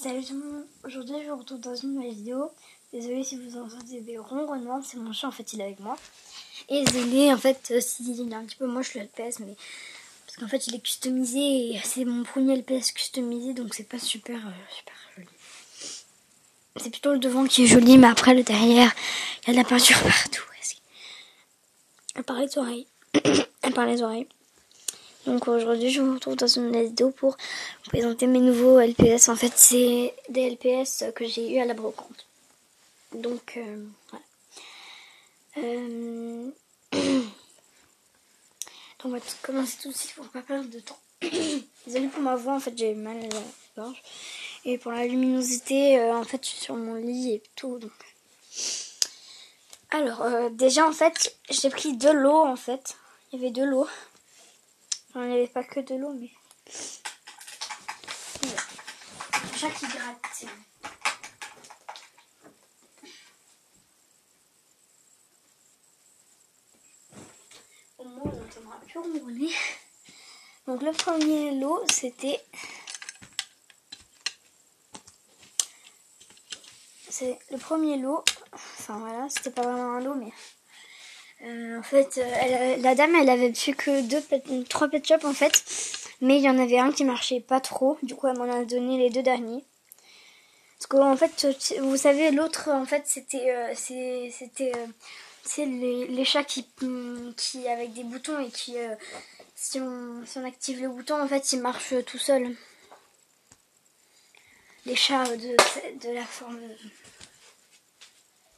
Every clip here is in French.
Salut tout le monde, aujourd'hui je vous retrouve dans une nouvelle vidéo. Désolée si vous entendez des ronronnements, c'est mon chat en fait, il est avec moi. Et Zéné en fait, s'il est un petit peu moche le LPS, mais parce qu'en fait il est customisé et c'est mon premier LPS customisé, donc c'est pas super joli. C'est plutôt le devant qui est joli, mais après le derrière, il y a de la peinture partout. À part les oreilles. À part les oreilles. Donc aujourd'hui je vous retrouve dans une vidéo pour vous présenter mes nouveaux LPS. En fait c'est des LPS que j'ai eu à la brocante. Donc voilà. Donc on va commencer tout de suite pour pas perdre de temps. Désolée pour ma voix, en fait j'ai mal à la gorge. Et pour la luminosité, en fait je suis sur mon lit et tout. Donc. Alors déjà en fait j'ai pris de l'eau en fait. Il y avait de l'eau. Enfin, il n'y avait pas que de l'eau mais... Le chat qui gratte. Au moins on n'entendra plus ronronner. Donc le premier lot c'était... C'est le premier lot. Enfin voilà, c'était pas vraiment un lot mais... en fait, la dame elle avait plus que 3 pet shops en fait. Mais il y en avait un qui marchait pas trop. Du coup elle m'en a donné les 2 derniers. Parce qu'en fait, vous savez, l'autre en fait c'était c'est les chats qui avec des boutons et qui si on active le bouton en fait il marche tout seul. Les chats de la forme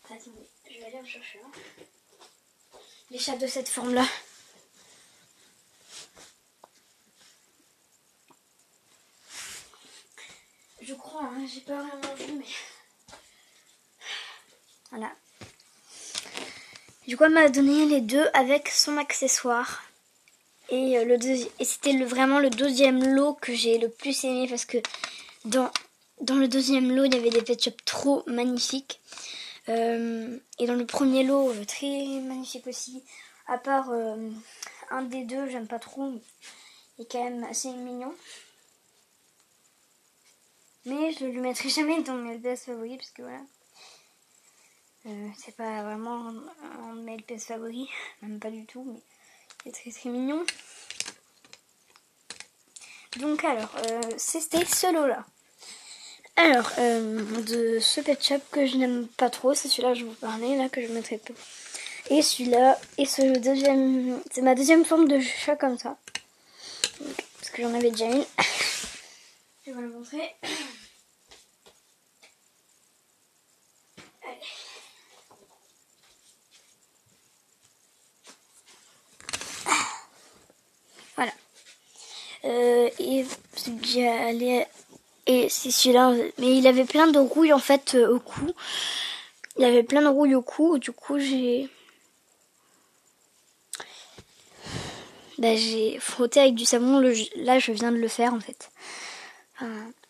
Attendez, je vais aller en chercher un. Les chats de cette forme là. Je crois, hein, j'ai pas vraiment vu mais voilà. Du coup elle m'a donné les 2 avec son accessoire. Et c'était vraiment le deuxième lot que j'ai le plus aimé parce que dans le deuxième lot il y avait des pet shops trop magnifiques. Et dans le premier lot très magnifique aussi. À part un des 2, j'aime pas trop. Il est quand même assez mignon. Mais je ne le mettrai jamais dans mes LPS favoris parce que voilà. C'est pas vraiment un de mes LPS favoris. Même pas du tout. Mais il est très très mignon. Donc alors, c'était ce lot là. Alors, de ce pet shop que je n'aime pas trop, c'est celui-là que je vous parlais, là, que je mettrai peu. Et celui-là, et ce deuxième, c'est ma deuxième forme de chat comme ça. Donc, parce que j'en avais déjà une. Je vais vous la montrer. Allez. Voilà. Et c'est celui-là, mais il avait plein de rouille en fait au cou. Il avait plein de rouille au cou, du coup j'ai frotté avec du savon. Là je viens de le faire en fait.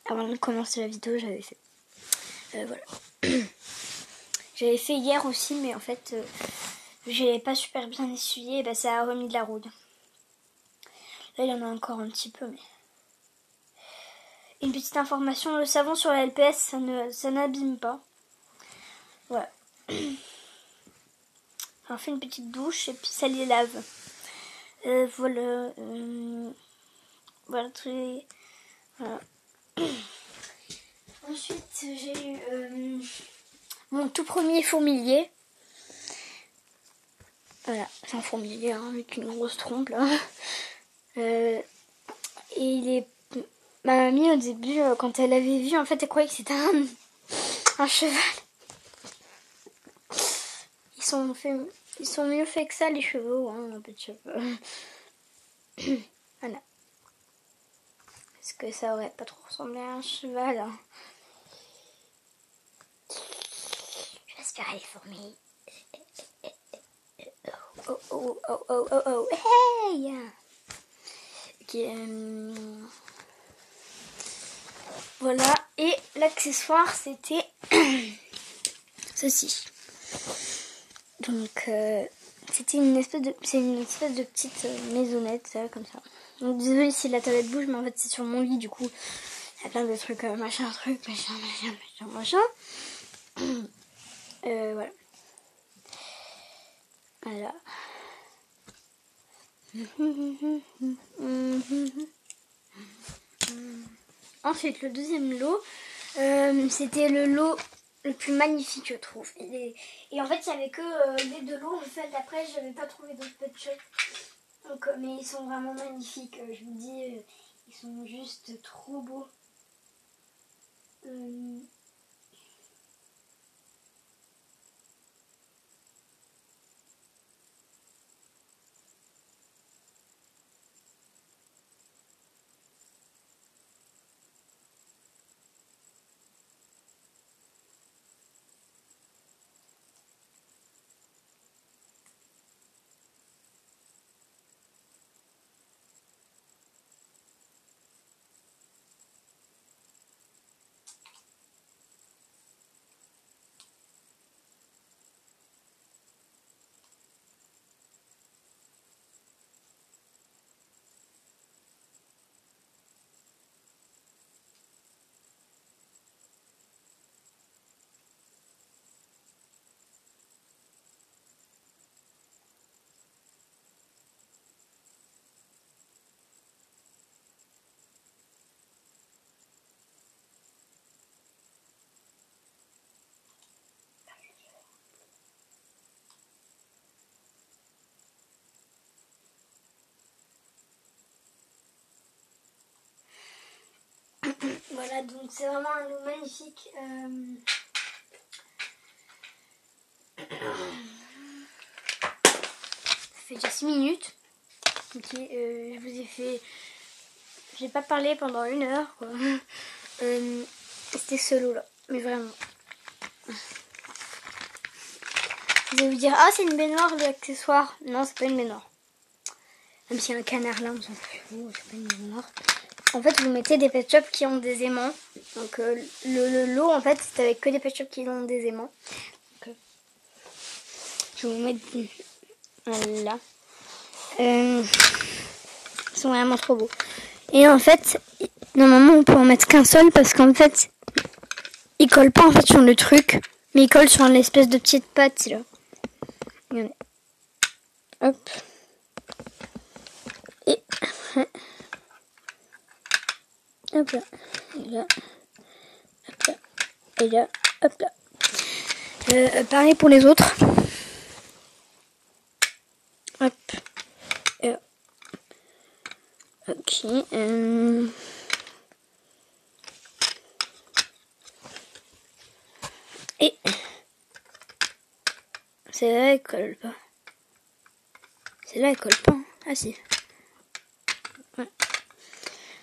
Avant de commencer la vidéo j'avais fait. Voilà. J'avais fait hier aussi mais en fait j'ai pas super bien essuyé et ça a remis de la rouille. Là il y en a encore un petit peu mais... Une petite information, le savon sur la LPS ça n'abîme pas. Voilà. On fait une petite douche et puis ça les lave. Voilà. Voilà tous les... Voilà. Ensuite j'ai eu mon tout premier fourmilier. Voilà, c'est un fourmilier hein, avec une grosse trompe là. Et ma mamie au début quand elle avait vu en fait elle croyait que c'était un cheval. Ils sont mieux faits que ça les chevaux hein, un peu de cheveux. Voilà. Parce que ça aurait pas trop ressemblé à un cheval. Hein. J'espère les fourmis. Oh oh oh oh oh oh hey. Ok. Voilà. Et l'accessoire c'était ceci. Donc c'était une espèce de petite maisonnette là, comme ça. Donc désolée si la tablette bouge mais en fait c'est sur mon lit du coup Il y a plein de trucs, machin, truc, machin. Voilà. Voilà. Ensuite, le deuxième lot, c'était le lot le plus magnifique, je trouve. Et en fait, il n'y avait que les deux lots. En fait, après, je n'avais pas trouvé d'autres pet shops. Donc, mais ils sont vraiment magnifiques. Je vous dis, ils sont juste trop beaux. Voilà, donc c'est vraiment un lot magnifique. Ça fait déjà 6 minutes. Ok, je vous ai fait... J'ai pas parlé pendant 1 heure, quoi. C'était ce lot-là, mais vraiment. Vous allez vous dire, ah, c'est une baignoire, l'accessoire. Non, c'est pas une baignoire. Même s'il y a un canard là, on s'en fout, c'est pas une baignoire. En fait, vous mettez des pet shops qui ont des aimants. Donc, le lot, en fait, c'est avec que des pet shops qui ont des aimants. Donc, je vais vous mettre... Voilà. Ils sont vraiment trop beaux. Et en fait, normalement, on peut en mettre qu'un seul parce qu'en fait, il colle pas en fait sur le truc, mais il colle sur une espèce de petite patte là. Regardez. Hop. Et hop là. Et là. Hop là. Et là. Hop là. Pareil pour les autres. Hop. Ok. Et celle-là, elle colle pas. Celle-là, elle colle pas. Ah si. Ouais.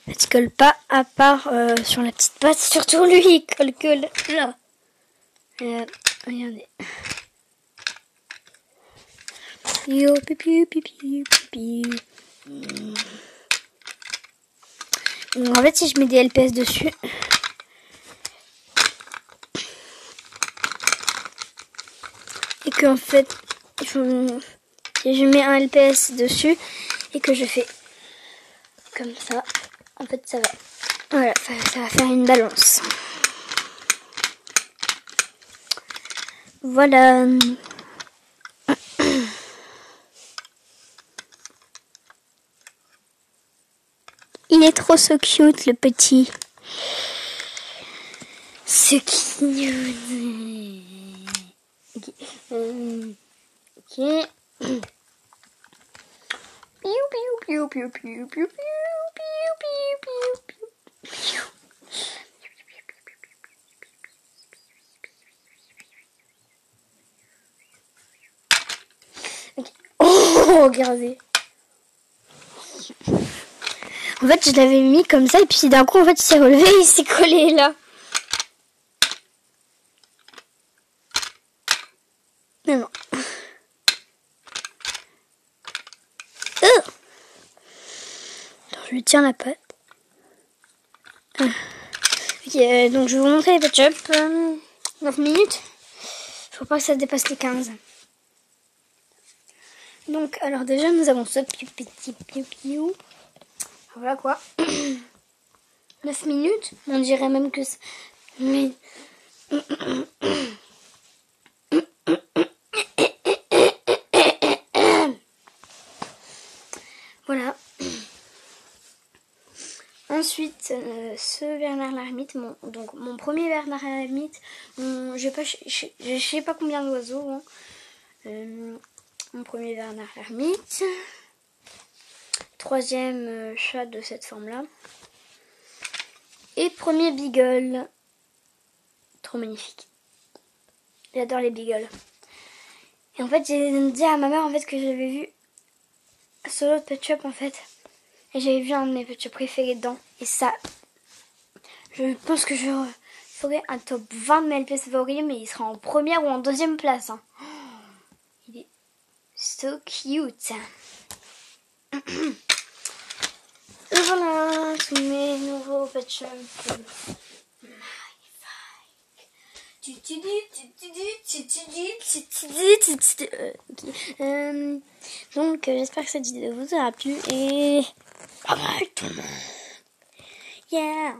Elle ne colle pas à part sur la petite patte. Surtout lui, il colle que là. Regardez. Yo, pipi, pipi, pipi. Donc, en fait, si je mets des LPS dessus, et que en fait, si je mets un LPS dessus et que je fais comme ça, en fait, ça va. Voilà, ça va faire une balance. Voilà. Il est trop so cute, le petit. So cute. Ok. Ok. Piou, piou, piou, piou, piou, piou, piou, piou, piou, piou, piou. Okay. Oh, regardez. En fait, je l'avais mis comme ça et puis d'un coup, en fait, il s'est relevé et il s'est collé là. Mais non. Alors, je lui tiens la patte. Ok, donc je vais vous montrer les pet shops. 9 minutes. Faut pas que ça dépasse les 15. Donc, alors déjà, nous avons ce petit piou. Voilà quoi. 9 minutes. On dirait même que c'est... Mais... Voilà. Ensuite, ce Bernard l'ermite, mon premier Bernard l'ermite, je sais pas combien d'oiseaux. Hein. Mon premier Bernard l'ermite. Troisième chat de cette forme-là. Et premier beagle. Trop magnifique. J'adore les beagles. Et en fait, j'ai dit à ma mère en fait que j'avais vu sur l'autre pet shop en fait. Et j'avais vu un de mes pet shops préférés dedans. Et ça, je pense que je ferai un top 20 de mes LP favoris, mais il sera en première ou en deuxième place. Hein. Il est so cute. Et voilà, tous mes nouveaux pet shops. Donc j'espère que cette vidéo vous aura plu et bye bye tout le monde. Yeah.